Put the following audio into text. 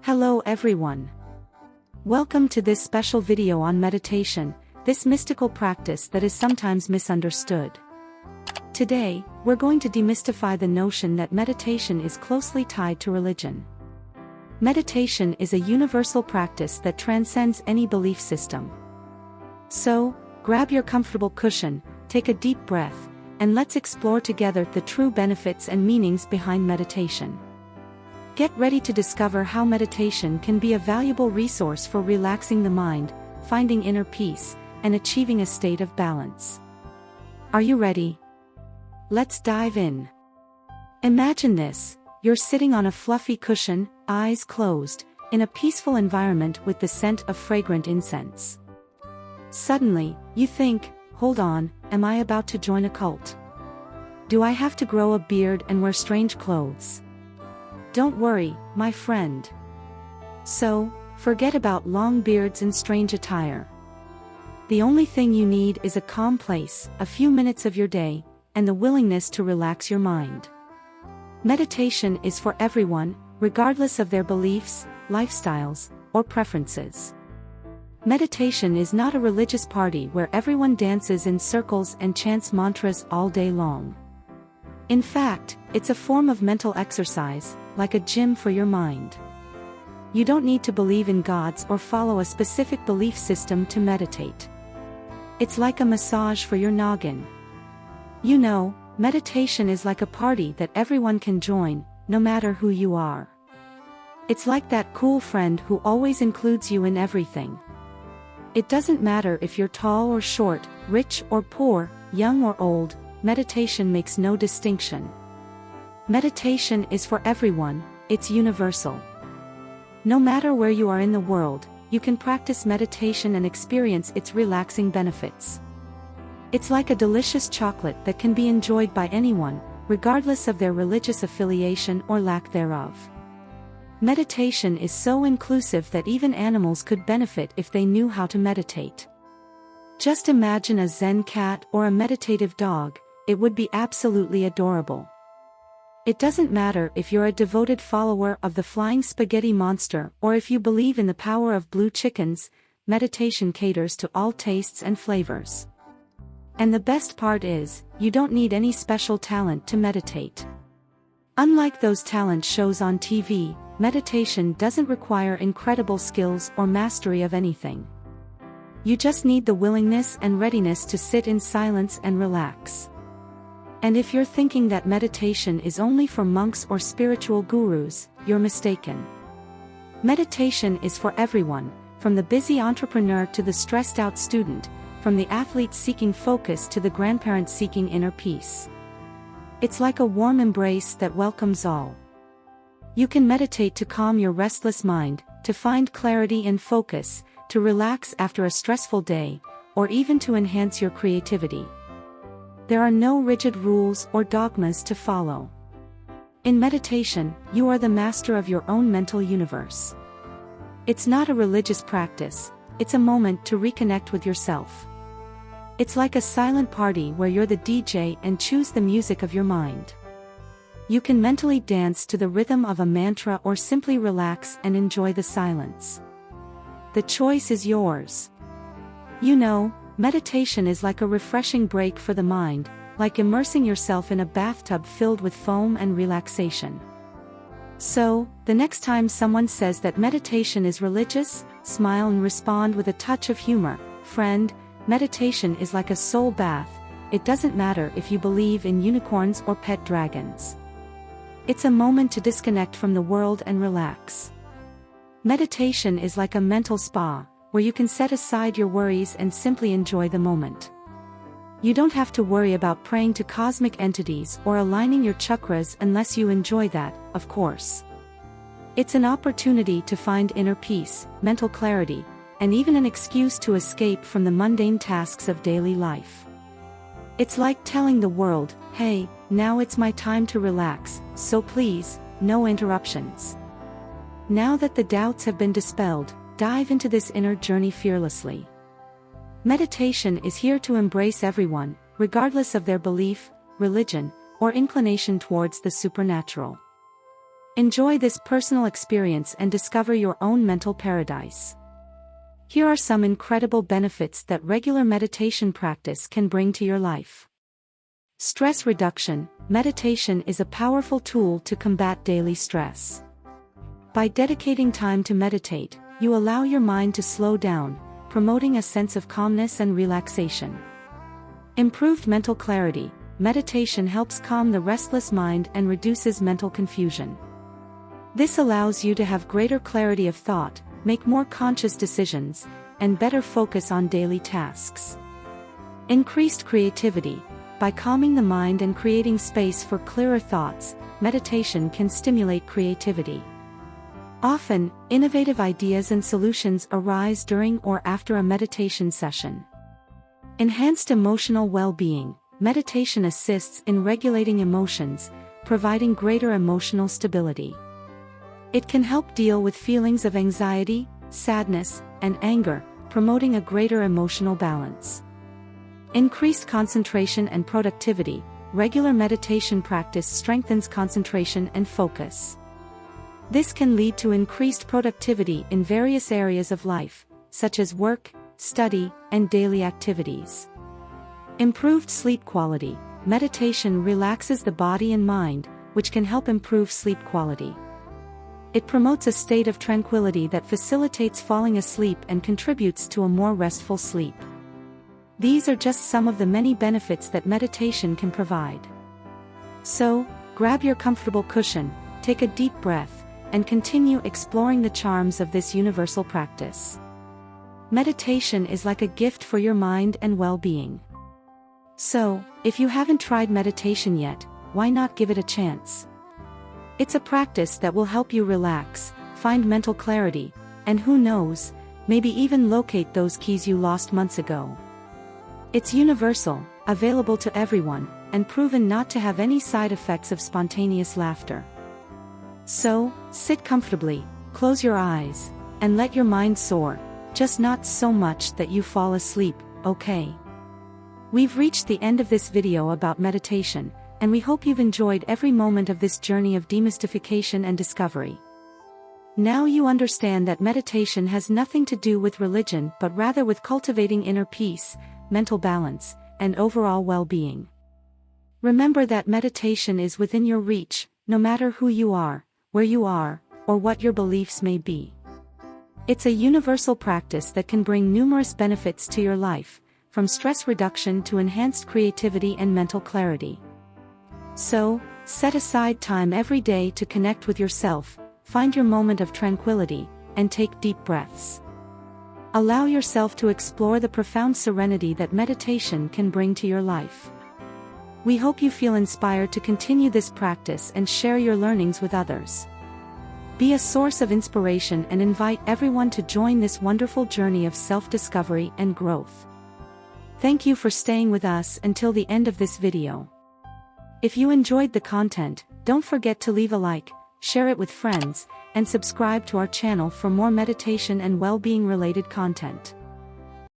Hello everyone. Welcome to this special video on meditation, this mystical practice that is sometimes misunderstood. Today, we're going to demystify the notion that meditation is closely tied to religion. Meditation is a universal practice that transcends any belief system. So, grab your comfortable cushion, take a deep breath, and let's explore together the true benefits and meanings behind meditation. Get ready to discover how meditation can be a valuable resource for relaxing the mind, finding inner peace, and achieving a state of balance. Are you ready? Let's dive in. Imagine this: you're sitting on a fluffy cushion, eyes closed, in a peaceful environment with the scent of fragrant incense. Suddenly, you think, hold on, am I about to join a cult? Do I have to grow a beard and wear strange clothes? Don't worry, my friend. So, forget about long beards and strange attire. The only thing you need is a calm place, a few minutes of your day, and the willingness to relax your mind. Meditation is for everyone, regardless of their beliefs, lifestyles, or preferences. Meditation is not a religious party where everyone dances in circles and chants mantras all day long. In fact, it's a form of mental exercise, like a gym for your mind. You don't need to believe in gods or follow a specific belief system to meditate. It's like a massage for your noggin. You know, meditation is like a party that everyone can join, no matter who you are. It's like that cool friend who always includes you in everything. It doesn't matter if you're tall or short, rich or poor, young or old, meditation makes no distinction. Meditation is for everyone, it's universal. No matter where you are in the world, you can practice meditation and experience its relaxing benefits. It's like a delicious chocolate that can be enjoyed by anyone, regardless of their religious affiliation or lack thereof. Meditation is so inclusive that even animals could benefit if they knew how to meditate. Just imagine a Zen cat or a meditative dog, it would be absolutely adorable. It doesn't matter if you're a devoted follower of the flying spaghetti monster or if you believe in the power of blue chickens, meditation caters to all tastes and flavors. And the best part is, you don't need any special talent to meditate. Unlike those talent shows on TV, meditation doesn't require incredible skills or mastery of anything. You just need the willingness and readiness to sit in silence and relax. And if you're thinking that meditation is only for monks or spiritual gurus, you're mistaken. Meditation is for everyone, from the busy entrepreneur to the stressed-out student, from the athlete seeking focus to the grandparent seeking inner peace. It's like a warm embrace that welcomes all. You can meditate to calm your restless mind, to find clarity and focus, to relax after a stressful day, or even to enhance your creativity. There are no rigid rules or dogmas to follow. In meditation, you are the master of your own mental universe. It's not a religious practice, it's a moment to reconnect with yourself. It's like a silent party where you're the DJ and choose the music of your mind. You can mentally dance to the rhythm of a mantra or simply relax and enjoy the silence. The choice is yours. You know, meditation is like a refreshing break for the mind, like immersing yourself in a bathtub filled with foam and relaxation. So, the next time someone says that meditation is religious, smile and respond with a touch of humor. Friend, meditation is like a soul bath. It doesn't matter if you believe in unicorns or pet dragons. It's a moment to disconnect from the world and relax. Meditation is like a mental spa, where you can set aside your worries and simply enjoy the moment. You don't have to worry about praying to cosmic entities or aligning your chakras unless you enjoy that, of course. It's an opportunity to find inner peace, mental clarity, and even an excuse to escape from the mundane tasks of daily life. It's like telling the world, hey, now it's my time to relax, so please, no interruptions. Now that the doubts have been dispelled, dive into this inner journey fearlessly. Meditation is here to embrace everyone, regardless of their belief, religion, or inclination towards the supernatural. Enjoy this personal experience and discover your own mental paradise. Here are some incredible benefits that regular meditation practice can bring to your life. Stress reduction. Meditation is a powerful tool to combat daily stress. By dedicating time to meditate, you allow your mind to slow down, promoting a sense of calmness and relaxation. Improved mental clarity. Meditation helps calm the restless mind and reduces mental confusion. This allows you to have greater clarity of thought, make more conscious decisions, and better focus on daily tasks. Increased creativity. By calming the mind and creating space for clearer thoughts, meditation can stimulate creativity. Often, innovative ideas and solutions arise during or after a meditation session. Enhanced emotional well-being. Meditation assists in regulating emotions, providing greater emotional stability. It can help deal with feelings of anxiety, sadness, and anger, promoting a greater emotional balance. Increased concentration and productivity. Regular meditation practice strengthens concentration and focus. This can lead to increased productivity in various areas of life, such as work, study, and daily activities. Improved sleep quality. Meditation relaxes the body and mind, which can help improve sleep quality. It promotes a state of tranquility that facilitates falling asleep and contributes to a more restful sleep. These are just some of the many benefits that meditation can provide. So, grab your comfortable cushion, take a deep breath, and continue exploring the charms of this universal practice. Meditation is like a gift for your mind and well-being. So, if you haven't tried meditation yet, why not give it a chance? It's a practice that will help you relax, find mental clarity, and who knows, maybe even locate those keys you lost months ago. It's universal, available to everyone, and proven not to have any side effects of spontaneous laughter. So, sit comfortably, close your eyes, and let your mind soar, just not so much that you fall asleep, okay? We've reached the end of this video about meditation, and we hope you've enjoyed every moment of this journey of demystification and discovery. Now you understand that meditation has nothing to do with religion but rather with cultivating inner peace, mental balance, and overall well-being. Remember that meditation is within your reach, no matter who you are, where you are, or what your beliefs may be. It's a universal practice that can bring numerous benefits to your life, from stress reduction to enhanced creativity and mental clarity. So, set aside time every day to connect with yourself, find your moment of tranquility, and take deep breaths. Allow yourself to explore the profound serenity that meditation can bring to your life. We hope you feel inspired to continue this practice and share your learnings with others. Be a source of inspiration and invite everyone to join this wonderful journey of self-discovery and growth. Thank you for staying with us until the end of this video. If you enjoyed the content, don't forget to leave a like, share it with friends, and subscribe to our channel for more meditation and well-being related content.